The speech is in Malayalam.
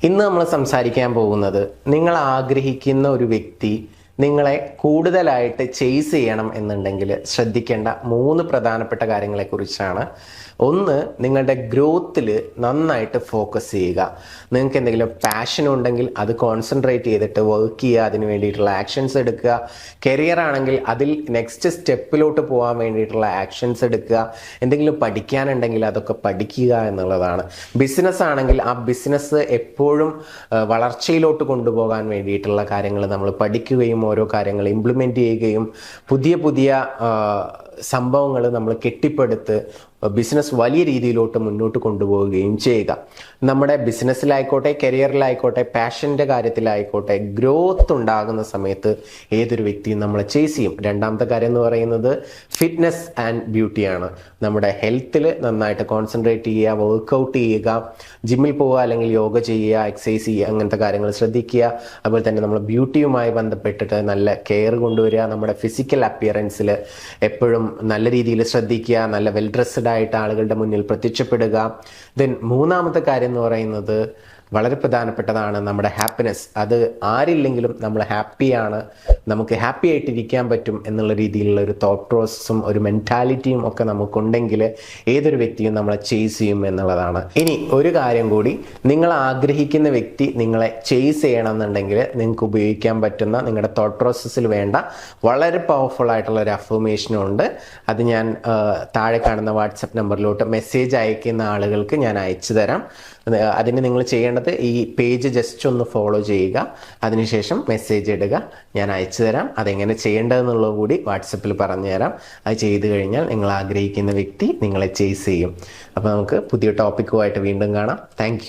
ഇന്ന് നമ്മൾ സംസാരിക്കാൻ പോകുന്നത് നിങ്ങൾ ആഗ്രഹിക്കുന്ന ഒരു വ്യക്തി നിങ്ങളെ കൂടുതലായിട്ട് ചേസ് ചെയ്യണം എന്നുണ്ടെങ്കിൽ ശ്രദ്ധിക്കേണ്ട 3 പ്രധാനപ്പെട്ട കാര്യങ്ങളെക്കുറിച്ചാണ്. ഒന്ന്, നിങ്ങളുടെ ഗ്രോത്തിൽ നന്നായിട്ട് ഫോക്കസ് ചെയ്യുക. നിങ്ങൾക്ക് എന്തെങ്കിലും പാഷൻ ഉണ്ടെങ്കിൽ അത് കോൺസെൻട്രേറ്റ് ചെയ്തിട്ട് വർക്ക് ചെയ്യുക, അതിന് വേണ്ടിയിട്ടുള്ള ആക്ഷൻസ് എടുക്കുക. കരിയർ ആണെങ്കിൽ അതിൽ നെക്സ്റ്റ് സ്റ്റെപ്പിലോട്ട് പോകാൻ വേണ്ടിയിട്ടുള്ള ആക്ഷൻസ് എടുക്കുക. എന്തെങ്കിലും പഠിക്കാനുണ്ടെങ്കിൽ അതൊക്കെ പഠിക്കുക എന്നുള്ളതാണ്. ബിസിനസ് ആണെങ്കിൽ ആ ബിസിനസ് എപ്പോഴും വളർച്ചയിലോട്ട് കൊണ്ടുപോകാൻ വേണ്ടിയിട്ടുള്ള കാര്യങ്ങൾ നമ്മൾ പഠിക്കുകയും ഓരോ കാര്യങ്ങൾ ഇംപ്ലിമെൻ്റ് ചെയ്യുകയും പുതിയ പുതിയ സംഭവങ്ങൾ നമ്മൾ കെട്ടിപ്പടുത്ത് ബിസിനസ് വലിയ രീതിയിലോട്ട് മുന്നോട്ട് കൊണ്ടുപോവുകയും ചെയ്യുക. നമ്മുടെ ബിസിനസ്സിലായിക്കോട്ടെ, കരിയറിലായിക്കോട്ടെ, പാഷൻ്റെ കാര്യത്തിലായിക്കോട്ടെ, ഗ്രോത്ത് ഉണ്ടാകുന്ന സമയത്ത് ഏതൊരു വ്യക്തിയും നമ്മളെ ചേസ് ചെയ്യും. രണ്ടാമത്തെ കാര്യം എന്ന് പറയുന്നത് ഫിറ്റ്നസ് ആൻഡ് ബ്യൂട്ടിയാണ്. നമ്മുടെ ഹെൽത്തിൽ നന്നായിട്ട് കോൺസെൻട്രേറ്റ് ചെയ്യുക, വർക്കൗട്ട് ചെയ്യുക, ജിമ്മിൽ പോവുക അല്ലെങ്കിൽ യോഗ ചെയ്യുക, എക്സസൈസ് ചെയ്യുക, അങ്ങനത്തെ കാര്യങ്ങൾ ശ്രദ്ധിക്കുക. അതുപോലെ തന്നെ നമ്മൾ ബ്യൂട്ടിയുമായി ബന്ധപ്പെട്ടിട്ട് നല്ല കെയർ കൊണ്ടുവരിക. നമ്മുടെ ഫിസിക്കൽ അപ്പിയറൻസിൽ എപ്പോഴും നല്ല രീതിയിൽ ശ്രദ്ധിക്കുക, നല്ല വെൽ ഡ്രസ്ഡ് ആയിട്ട് ആളുകളുടെ മുന്നിൽ പ്രത്യക്ഷപ്പെടുക. ദെൻ മൂന്നാമത്തെ കാര്യം എന്ന് പറയുന്നത് വളരെ പ്രധാനപ്പെട്ടതാണ്, നമ്മുടെ ഹാപ്പിനെസ്. അത് ആരില്ലെങ്കിലും നമ്മൾ ഹാപ്പിയാണ്, നമുക്ക് ഹാപ്പി ആയിട്ടിരിക്കാൻ പറ്റും എന്നുള്ള രീതിയിലുള്ള ഒരു തോട്ട് പ്രോസസ്സും ഒരു മെൻറ്റാലിറ്റിയും ഒക്കെ നമുക്കുണ്ടെങ്കിൽ ഏതൊരു വ്യക്തിയും നമ്മളെ ചേസ് ചെയ്യും എന്നുള്ളതാണ്. ഇനി ഒരു കാര്യം കൂടി, നിങ്ങൾ ആഗ്രഹിക്കുന്ന വ്യക്തി നിങ്ങളെ ചേസ് ചെയ്യണം എന്നുണ്ടെങ്കിൽ നിങ്ങൾക്ക് ഉപയോഗിക്കാൻ പറ്റുന്ന നിങ്ങളുടെ തോട്ട് പ്രോസസ്സിൽ വേണ്ട വളരെ പവർഫുൾ ആയിട്ടുള്ള ഒരു അഫർമേഷനും ഉണ്ട്. അത് ഞാൻ താഴെ കാണുന്ന വാട്സപ്പ് നമ്പറിലോട്ട് മെസ്സേജ് അയക്കുന്ന ആളുകൾക്ക് ഞാൻ അയച്ചു തരാം. അതിന് നിങ്ങൾ ചെയ്യേണ്ടത് ഈ പേജ് ജസ്റ്റ് ഒന്ന് ഫോളോ ചെയ്യുക, അതിനുശേഷം മെസ്സേജ് ഇടുക, ഞാൻ അയച്ചു തരാം. അതെങ്ങനെ ചെയ്യേണ്ടതെന്നുള്ളത് കൂടി വാട്സപ്പിൽ പറഞ്ഞു തരാം. അത് ചെയ്തു കഴിഞ്ഞാൽ നിങ്ങൾ ആഗ്രഹിക്കുന്ന വ്യക്തി നിങ്ങളെ ചേസ് ചെയ്യും. അപ്പോൾ നമുക്ക് പുതിയ ടോപ്പിക്കുമായിട്ട് വീണ്ടും കാണാം. താങ്ക്